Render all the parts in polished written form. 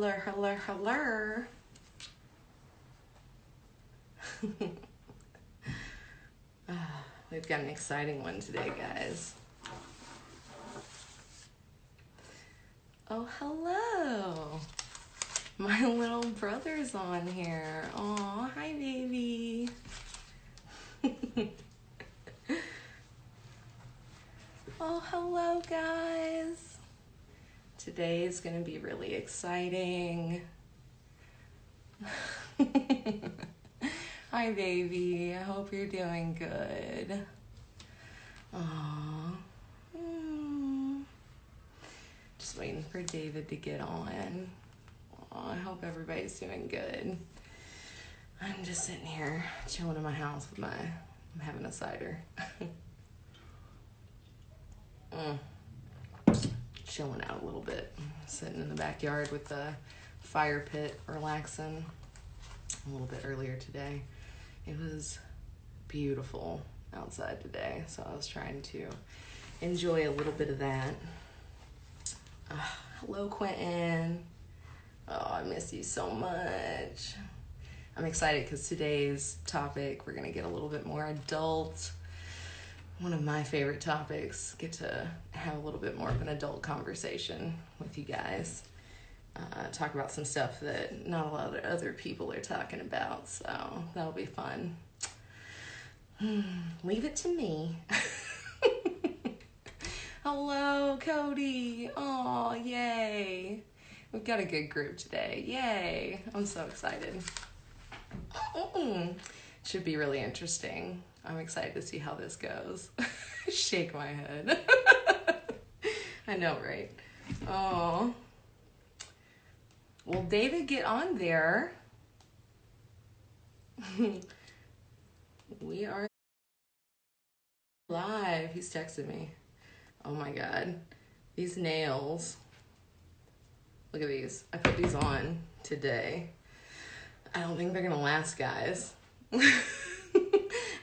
Hello, hello, hello. We've got an exciting one today, guys. Oh, hello. My little brother's on here. Oh, hi, baby. Oh, hello, guys. Today is going to be really exciting. Hi, baby. I hope you're doing good. Aww. Just waiting for David to get on. Aww, I hope everybody's doing good. I'm just sitting here chilling in my house with I'm having a cider. Chilling out a little bit. Sitting in the backyard with the fire pit, relaxing. A little bit earlier today. It was beautiful outside today, so I was trying to enjoy a little bit of that. Hello, Quentin. Oh, I miss you so much. I'm excited because today's topic, we're going to get a little bit more adult. One of my favorite topics, get to have a little bit more of an adult conversation with you guys. Talk about some stuff that not a lot of other people are talking about, so that'll be fun. Leave it to me. Hello, Cody. Oh, yay. We've got a good group today. Yay. I'm so excited. Should be really interesting. I'm excited to see how this goes. Shake my head. I know, right? Oh. Well, David, get on there. We are live. He's texted me. Oh my God. These nails. Look at these. I put these on today. I don't think they're going to last, guys.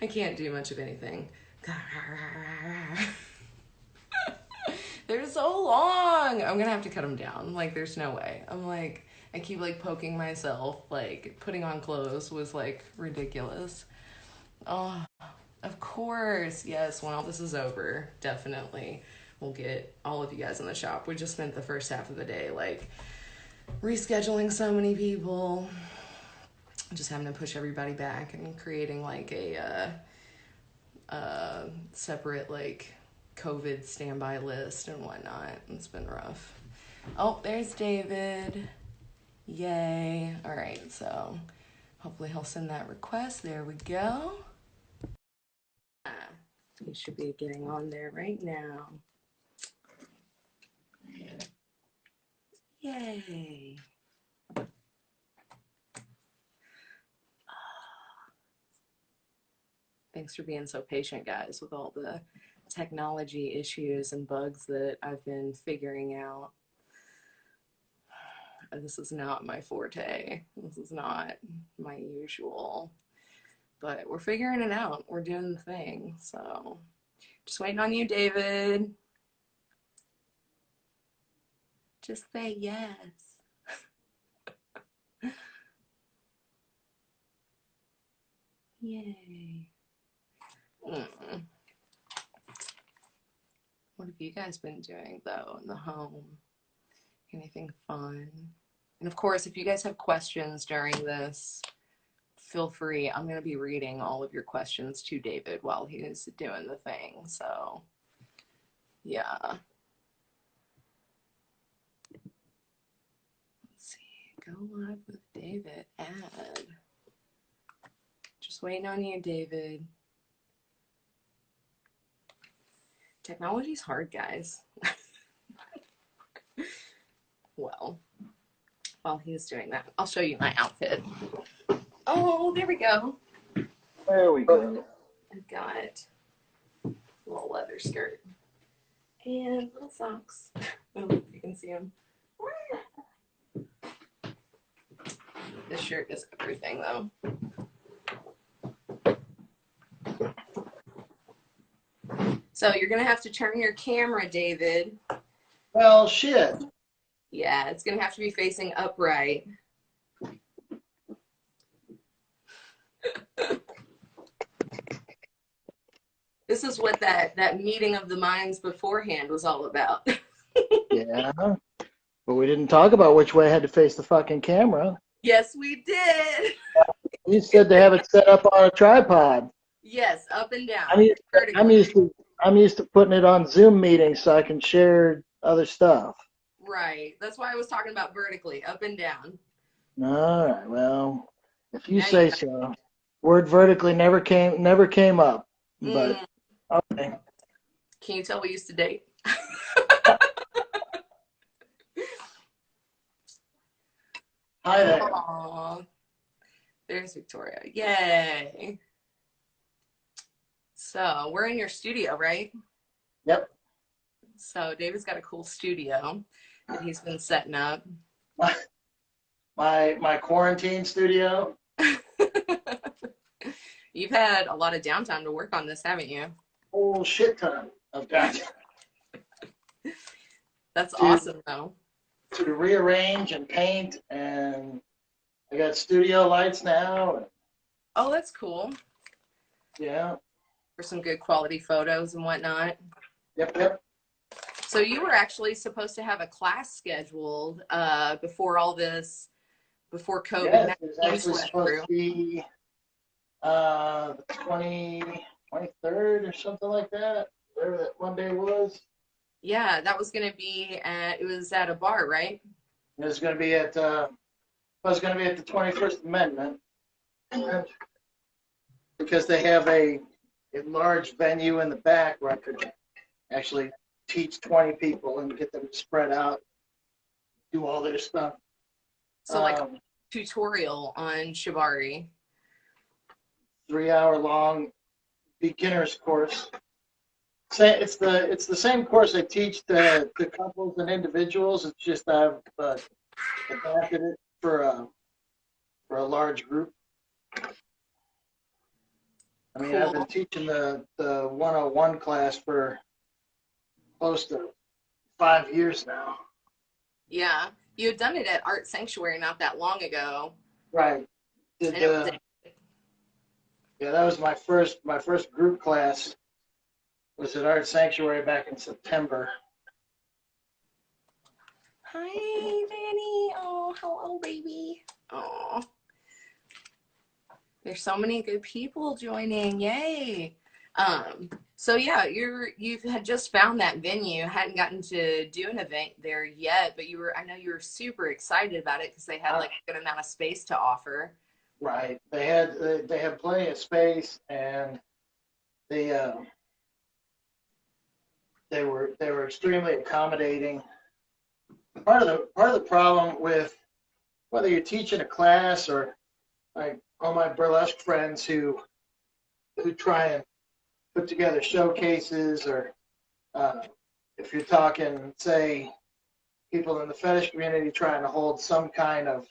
I can't do much of anything. They're so long. I'm going to have to cut them down. Like, there's no way. I keep poking myself. Putting on clothes was ridiculous. Oh, of course. Yes, when all this is over, definitely we'll get all of you guys in the shop. We just spent the first half of the day rescheduling so many people, just having to push everybody back and creating a separate COVID standby list and whatnot. It's been rough. Oh, there's David. Yay. All right, so hopefully he'll send that request. There we go. He should be getting on there right now. Yay. Thanks for being so patient, guys, with all the technology issues and bugs that I've been figuring out. This is not my forte. This is not my usual. But we're figuring it out. We're doing the thing. So just waiting on you, David. Just say yes. Yay. What have you guys been doing, though, in the home? Anything fun? And of course, if you guys have questions during this, feel free. I'm going to be reading all of your questions to David while he's doing the thing. So, yeah. Let's see. Go live with David. Add. Just waiting on you, David. Technology's hard, guys. Well, while he's doing that, I'll show you my outfit. Oh, there we go. There we go. I've got a little leather skirt and little socks. I don't know if you can see them. This shirt is everything, though. So you're going to have to turn your camera, David. Well, shit. Yeah, it's gonna have to be facing upright. This is what that meeting of the minds beforehand was all about. Yeah, but we didn't talk about which way I had to face the fucking camera. Yes, we did. You said to have it set up on a tripod. Yes, up and down. I'm used, I'm Vertically. used to I'm used to putting it on Zoom meetings so I can share other stuff. Right. That's why I was talking about vertically, up and down. All right, well, if you Now you say so. Word vertically never came up, but mm, okay. can you tell we used to date? Hi there. Aww. There's Victoria. Yay. So we're in your studio, right? Yep. So David's got a cool studio that he's been setting up. My quarantine studio. You've had a lot of downtime to work on this, haven't you? Whole shit ton of got That's to awesome, though. to rearrange and paint, and I got studio lights now. And, Oh, that's cool. yeah. For some good quality photos and whatnot. Yep. So you were actually supposed to have a class scheduled before all this, before Yes, COVID-19 it was actually swept supposed through. to be the 23rd or something like that, whatever that Monday was. Yeah, that was going to be it was at a bar, right? It was going to be at the 21st Amendment, because they have a large venue in the back where I could actually teach 20 people and get them spread out, do all their stuff. So like tutorial on Shibari. 3 hour long beginner's course. It's the same course I teach to couples and individuals. It's just I've adapted it for a large group. I mean, I've Cool. been teaching the 101 class for close to 5 years now. Yeah. You had done it at Art Sanctuary not that long ago. Right. Did And it was yeah, that was my first group class was at Art Sanctuary back in September. Hi, Danny. Oh, hello, baby. Oh, there's so many good people joining. Yay. So yeah, you've had just found that venue, hadn't gotten to do an event there yet, but I know you were super excited about it because they had like a good amount of space to offer. Right. They had plenty of space, and they they were extremely accommodating. Part of the problem with whether you're teaching a class or like all my burlesque friends who try and put together showcases, or if you're talking, say, people in the fetish community trying to hold some kind of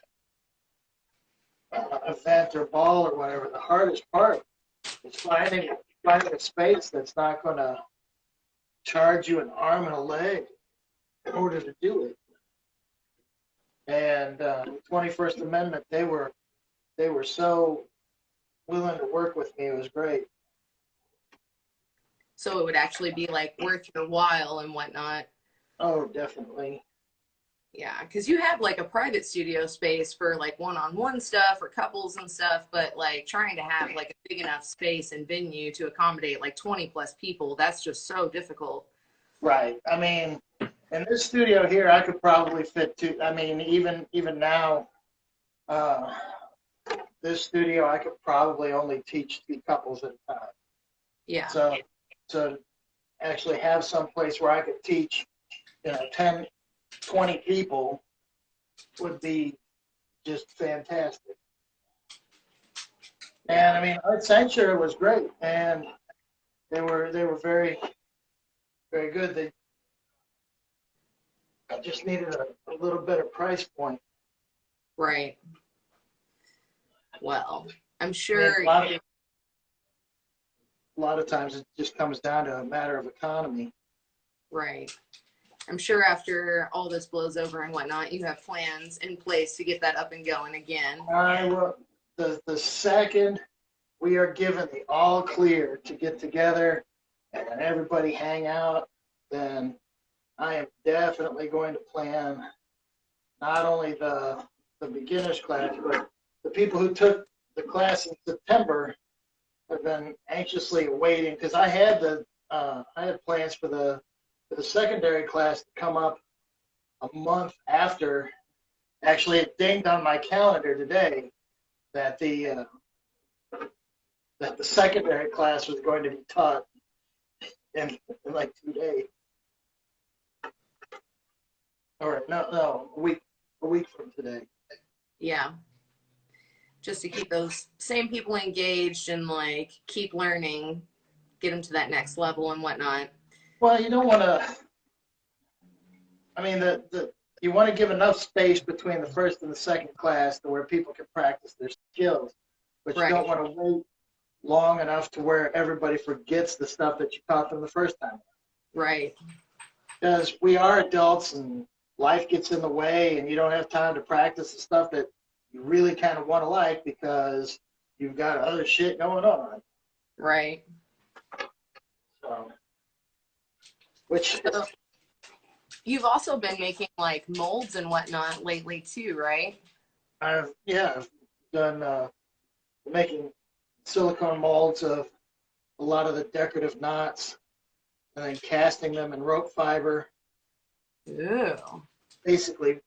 event or ball or whatever, the hardest part is finding a space that's not going to charge you an arm and a leg in order to do it. And 21st Amendment, they were so willing to work with me. It was great. So it would actually be like worth your while and whatnot. Oh, definitely. Yeah, because you have like a private studio space for like one-on-one stuff or couples and stuff, but like trying to have like a big enough space and venue to accommodate like 20 plus people, that's just so difficult. Right. I mean, in this studio here, I could probably fit two. I mean, even now, uh, this studio, I could probably only teach 2 couples at a time. Yeah. So to actually have some place where I could teach, 10, 20 people would be just fantastic. And I mean, Art Sanctuary was great, and they were very, very good. I just needed a little better price point. Right. Well, I'm I mean, sure. a lot of times it just comes down to a matter of economy. Right. I'm sure after all this blows over and whatnot, you have plans in place to get that up and going again. I will, the second we are given the all clear to get together and everybody hang out, then I am definitely going to plan not only the beginners class, but the people who took the class in September have been anxiously awaiting, because I had plans for the secondary class to come up a month after. Actually, it dinged on my calendar today that the secondary class was going to be taught in like 2 days. All right, no, a week from today. Yeah. Just to keep those same people engaged and like keep learning, get them to that next level and whatnot. Well, you don't want to. I mean, you want to give enough space between the first and the second class to where people can practice their skills, but you don't want to wait long enough to where everybody forgets the stuff that you taught them the first time. Right. Because we are adults and life gets in the way, and you don't have time to practice the stuff that you really kind of want to like because you've got other shit going on. Right. So, you've also been making like molds and whatnot lately too, right? I've done making silicone molds of a lot of the decorative knots and then casting them in rope fiber. Ew. Basically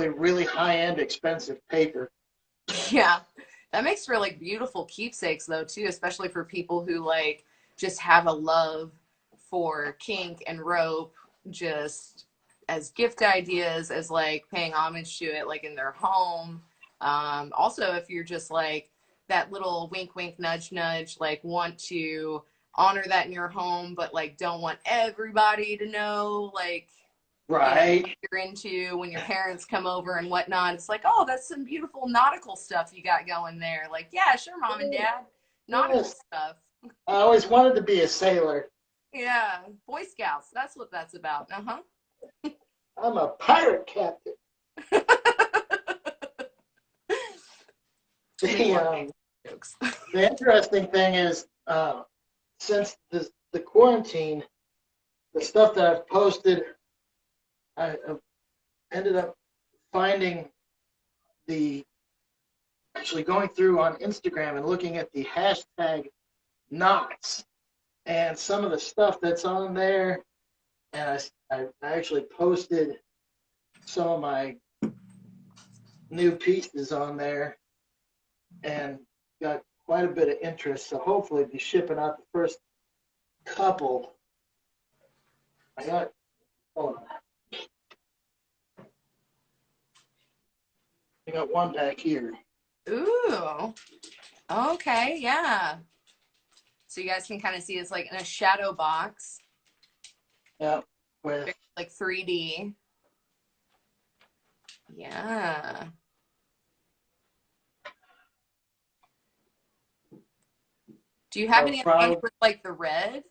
really high-end expensive paper. Yeah. That makes for like beautiful keepsakes though too, especially for people who like just have a love for kink and rope, just as gift ideas, as like paying homage to it like in their home. Also, if you're just like that little wink wink nudge nudge, like want to honor that in your home but like don't want everybody to know, like, right, you know, what you're into when your parents come over and whatnot. It's like, oh, that's some beautiful nautical stuff you got going there. Like, yeah, sure, mom and dad, nautical stuff. I always wanted to be a sailor. Yeah, Boy Scouts, that's what that's about. I'm a pirate captain. The interesting thing is, since the quarantine, the stuff that I've posted, I ended up finding actually going through on Instagram and looking at the hashtag knots and some of the stuff that's on there. And I actually posted some of my new pieces on there and got quite a bit of interest. So hopefully be shipping out the first couple. Hold on. I got one back here. Ooh. Okay, yeah. So you guys can kind of see it's like in a shadow box. Yeah. With like 3D. Yeah. Do you have any ones with like the red?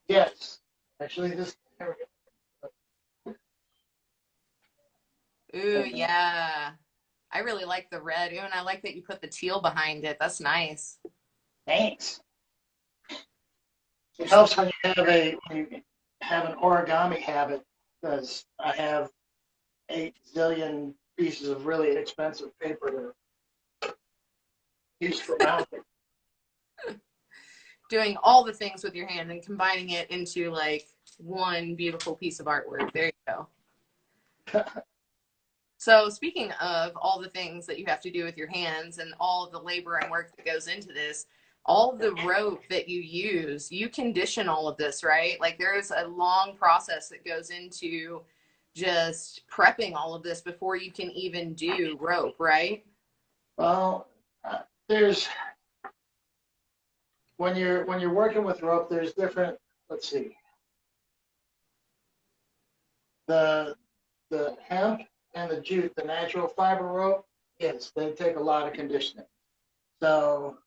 Yes. Actually, there we go. Ooh, yeah. I really like the red. Ooh, and I like that you put the teal behind it. That's nice. Thanks. It helps when you have an origami habit, because I have 8 zillion pieces of really expensive paper to use for mounting. Doing all the things with your hand and combining it into like one beautiful piece of artwork. There you go. So speaking of all the things that you have to do with your hands and all the labor and work that goes into this, all the rope that you use, you condition all of this, right? Like there's a long process that goes into just prepping all of this before you can even do rope, right? Well, there's when you're working with rope, there's different. Let's see. The hemp and the jute, the natural fiber rope, yes, they take a lot of conditioning. So,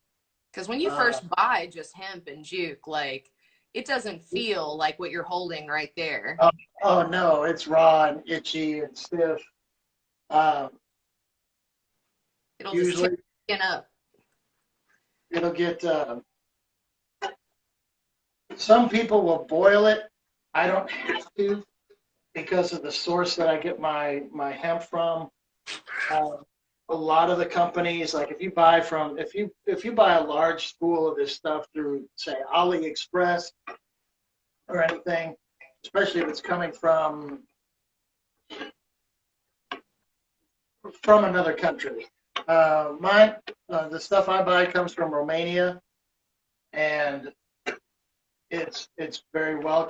because when you first buy just hemp and jute, like it doesn't feel like what you're holding right there. Oh, oh no, it's raw and itchy and stiff. Um, It'll just tear Usually your skin up. it'll get, some people will boil it. I don't have to because of the source that I get my hemp from. Um, a lot of the companies, like if you buy a large spool of this stuff through, say, AliExpress or anything, especially if it's coming from another country. The stuff I buy comes from Romania, and it's very well.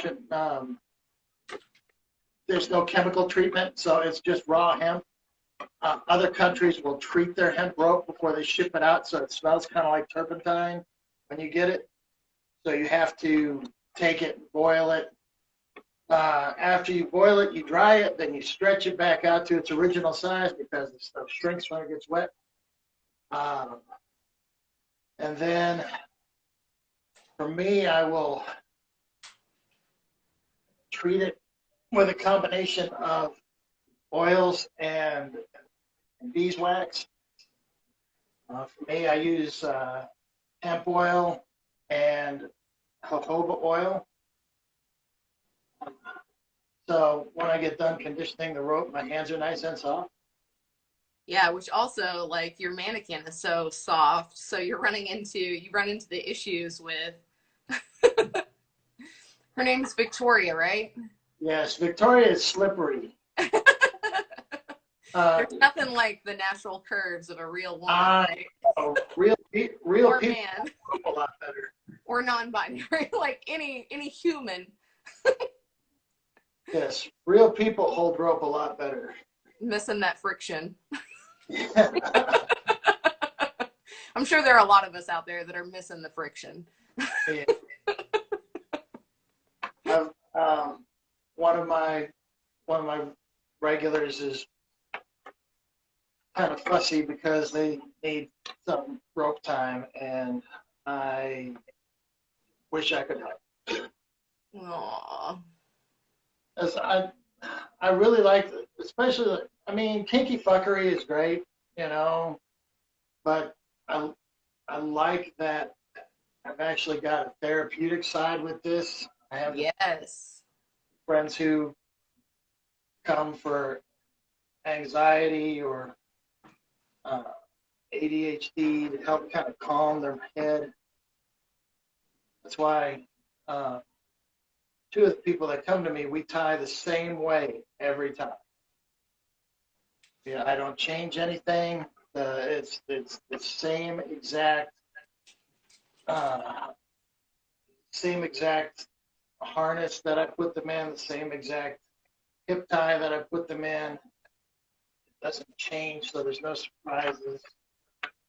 There's no chemical treatment, so it's just raw hemp. Other countries will treat their hemp rope before they ship it out, so it smells kind of like turpentine when you get it. So you have to take it, boil it. After you boil it, you dry it, then you stretch it back out to its original size because the stuff shrinks when it gets wet. And then for me, I will treat it with a combination of oils and beeswax. For me, I use hemp oil and jojoba oil. So when I get done conditioning the rope, my hands are nice and soft. Yeah, which also like your mannequin is so soft, so you run into the issues with her name's Victoria, right? Yes, Victoria is slippery. There's nothing like the natural curves of a real woman, right? Real or people man, a lot better. or non-binary, like any human. Yes, real people hold rope a lot better. Missing that friction. I'm sure there are a lot of us out there that are missing the friction. Yeah. One of my regulars is kind of fussy because they need some rope time, and I wish I could help. Aww. As I really like, especially, I mean, kinky fuckery is great, but I like that I've actually got a therapeutic side with this. I have Yes. friends who come for anxiety or ADHD to help kind of calm their head. That's why two of the people that come to me, we tie the same way every time. Yeah, I don't change anything. It's the same exact harness that I put them in, the same exact hip tie that I put them in. It doesn't change, so there's no surprises,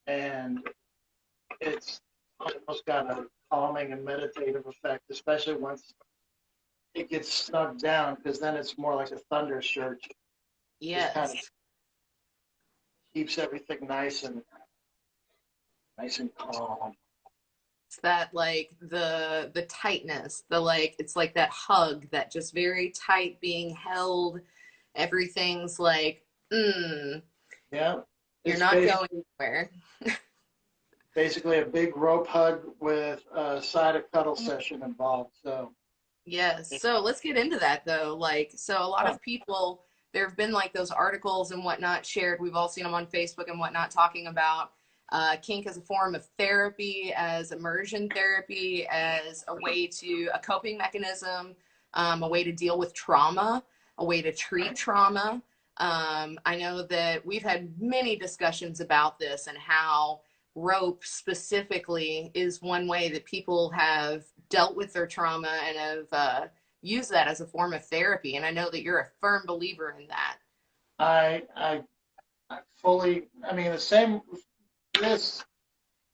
and it's almost got a calming and meditative effect, especially once it gets snugged down, because then it's more like a thunder shirt. Yes. Just kind of keeps everything nice and calm. It's that like the tightness, the like it's like that hug, that just very tight being held. Everything's like, Yeah. You're not going anywhere. Basically a big rope hug with a side of cuddle session involved. So yes. So let's get into that though. Like, so a lot of people, there have been like those articles and whatnot shared. We've all seen them on Facebook and whatnot talking about kink as a form of therapy, as immersion therapy, as a coping mechanism, a way to deal with trauma, a way to treat trauma. I know that we've had many discussions about this and how rope specifically is one way that people have dealt with their trauma and have used that as a form of therapy. And I know that you're a firm believer in that. I fully, I mean, this,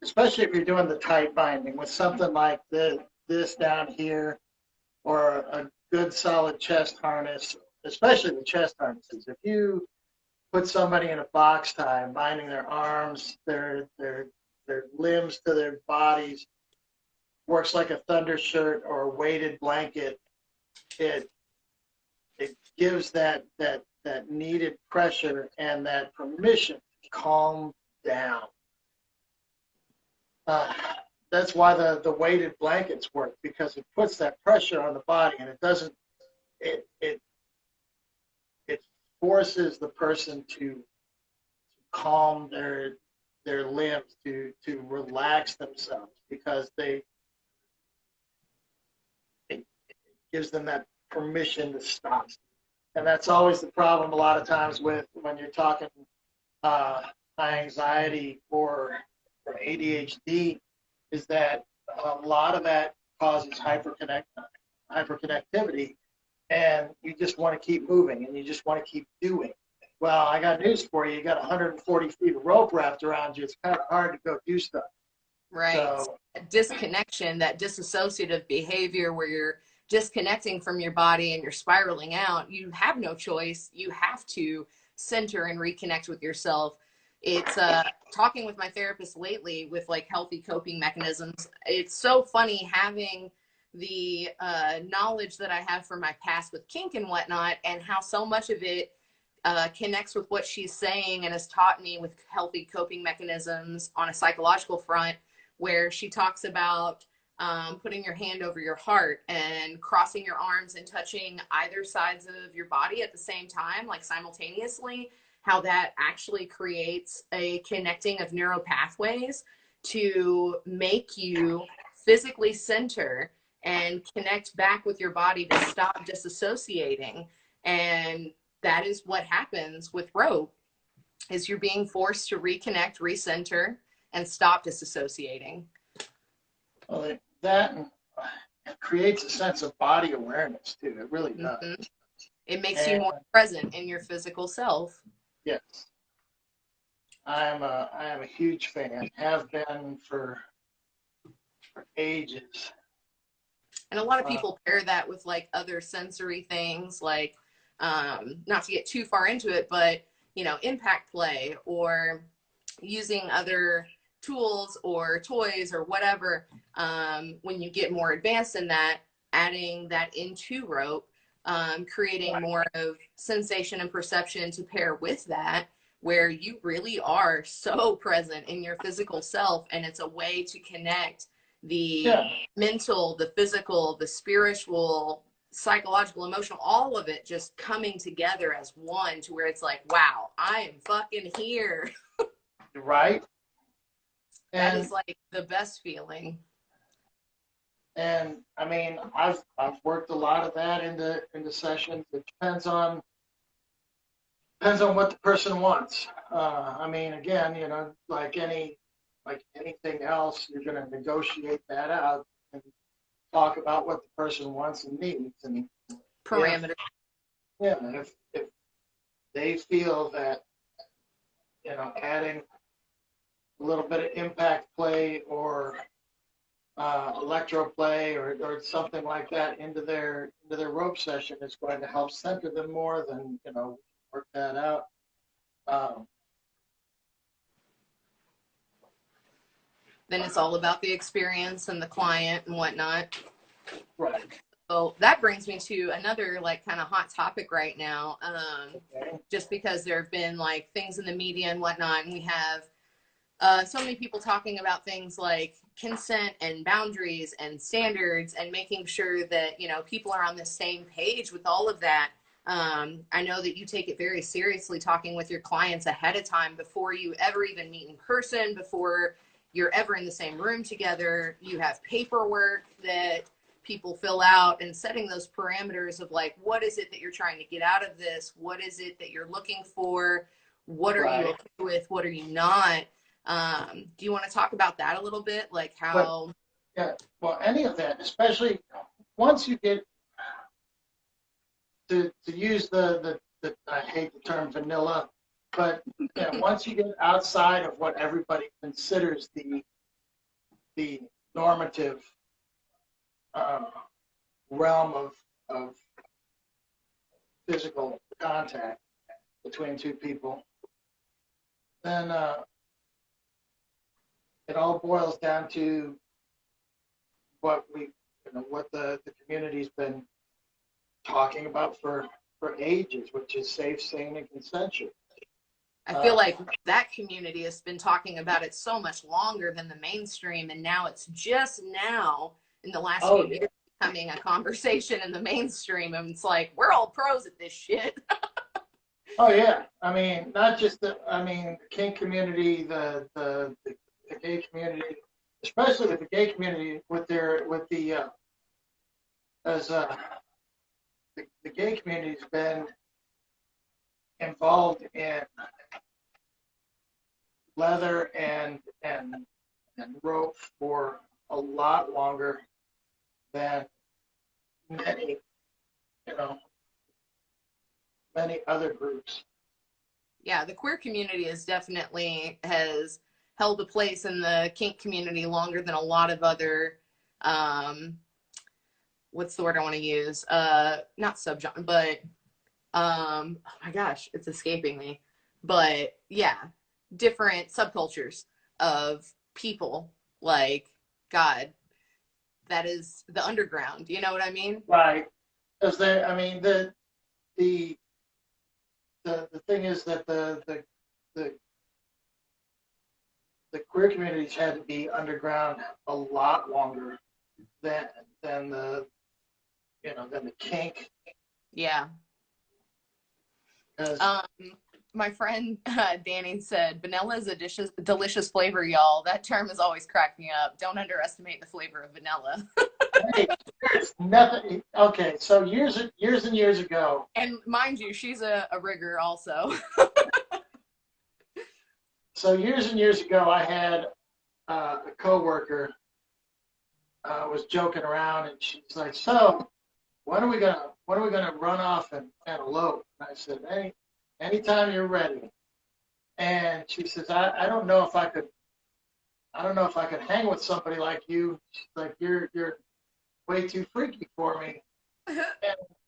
especially if you're doing the tight binding with something like this down here, or a good solid chest harness, especially the chest harnesses. If you put somebody in a box tie, binding their arms, their limbs to their bodies, works like a thunder shirt or a weighted blanket. It gives that needed pressure and that permission to calm down. That's why the weighted blankets work, because it puts that pressure on the body, and it doesn't it it it forces the person to calm their limbs, to relax themselves, because it gives them that permission to stop. And that's always the problem a lot of times with when you're talking high anxiety or ADHD, is that a lot of that causes hyperconnectivity, and you just want to keep moving and you just want to keep doing. Well, I got news for you. You got 140 feet of rope wrapped around you. It's kind of hard to go do stuff. Right. So, Disconnection, that disassociative behavior where you're disconnecting from your body and you're spiraling out, you have no choice. You have to center and reconnect with yourself. It's talking with my therapist lately with like healthy coping mechanisms. It's so funny having the knowledge that I have from my past with kink and whatnot, and how so much of it connects with what she's saying and has taught me with healthy coping mechanisms on a psychological front, where she talks about putting your hand over your heart and crossing your arms and touching either sides of your body at the same time, like simultaneously, how that actually creates a connecting of neural pathways to make you physically center and connect back with your body to stop disassociating. And that is what happens with rope, is you're being forced to reconnect, recenter, and stop disassociating. well, that creates a sense of body awareness too. It really does. Mm-hmm. It makes you more present in your physical self. Yes. I am a huge fan. Have been for ages. And a lot of people pair that with like other sensory things, like not to get too far into it, but you know, impact play or using other tools or toys or whatever. When you get more advanced in that, adding that into rope, creating more of sensation and perception to pair with that, where you really are so present in your physical self, and it's a way to connect the mental, the physical, the spiritual, psychological, emotional, all of it just coming together as one, to where it's like, wow, I am fucking here. Right. That is like the best feeling. And I mean, I've worked a lot of that into sessions. It depends on what the person wants. I mean, again, you know, like anything else, you're going to negotiate that out and talk about what the person wants and needs, and parameters. If they feel that, you know, adding a little bit of impact play or electro play or something like that into their rope session is going to help center them more, then, you know, work that out. Then it's all about the experience and the client and whatnot. Right. So that brings me to another like kind of hot topic right now. Just because there have been like things in the media and whatnot, and we have so many people talking about things like consent and boundaries and standards, and making sure that, you know, people are on the same page with all of that. I know that you take it very seriously, talking with your clients ahead of time before you ever even meet in person, before you're ever in the same room together. You have paperwork that people fill out, and setting those parameters of like, what is it that you're trying to get out of this? What is it that you're looking for? What are you okay with? What are you not? Do you want to talk about that a little bit? Like how... Well, any of that, especially once you get to use the I hate the term vanilla, but once you get outside of what everybody considers the normative realm of physical contact between two people, then it all boils down to what what the community's been talking about for ages, which is safe, sane, and consensual. I feel like that community has been talking about it so much longer than the mainstream, and now it's just now in the last few years becoming a conversation in the mainstream, and it's like we're all pros at this shit. Oh yeah, I mean, not just the kink community, the gay community, especially with the gay community, the gay community's been involved in leather and rope for a lot longer than many, many other groups. Yeah, the queer community has held a place in the kink community longer than a lot of other what's the word I want to use? Not subgenre, but oh my gosh, it's escaping me. But yeah, different subcultures of people. Like, God, that is the underground. You know what I mean? Right. Because the thing is that the queer communities had to be underground a lot longer than the kink. Yeah. My friend Danny said, vanilla is a delicious flavor, y'all. That term has always cracked me up. Don't underestimate the flavor of vanilla. Hey, there's nothing. Okay, so years and years ago. And mind you, she's a rigger also. So years and years ago, I had a coworker was joking around, and she's like, "So, when are we gonna run off and elope?" And I said, "Hey, anytime you're ready." And she says, "I don't know if I could hang with somebody like you. She's like, you're way too freaky for me." And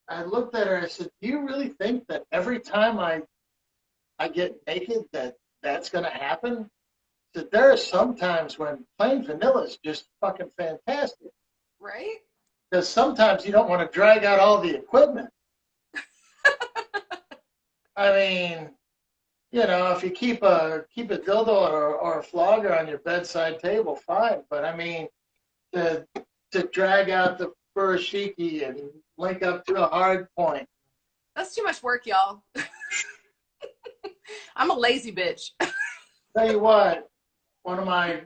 I looked at her. I said, "Do you really think that every time I get naked that's going to happen?" I said, "There are some times when plain vanilla is just fucking fantastic." Right? Because sometimes you don't want to drag out all the equipment. I mean, if you keep a dildo or a flogger on your bedside table, fine. But I mean, to drag out the furoshiki and link up to a hard point. That's too much work, y'all. I'm a lazy bitch. Tell you what, one of my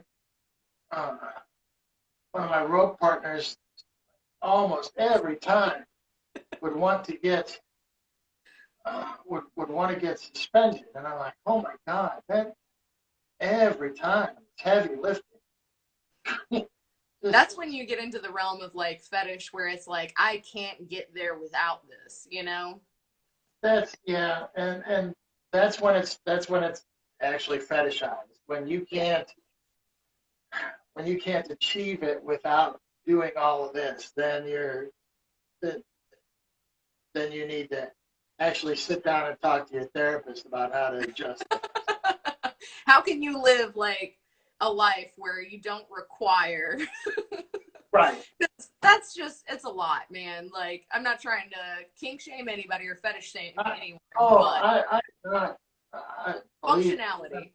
rope partners almost every time would want to get suspended, and I'm like, oh my God, that every time it's heavy lifting. That's when you get into the realm of like fetish, where it's like I can't get there without this, That's and that's when it's actually fetishized, when you can't achieve it without doing all of this. Then you need to actually sit down and talk to your therapist about how to adjust it. How can you live like a life where you don't require right? That's just, it's a lot, man. Like, I'm not trying to kink shame anybody or fetish shame anyone. I functionality.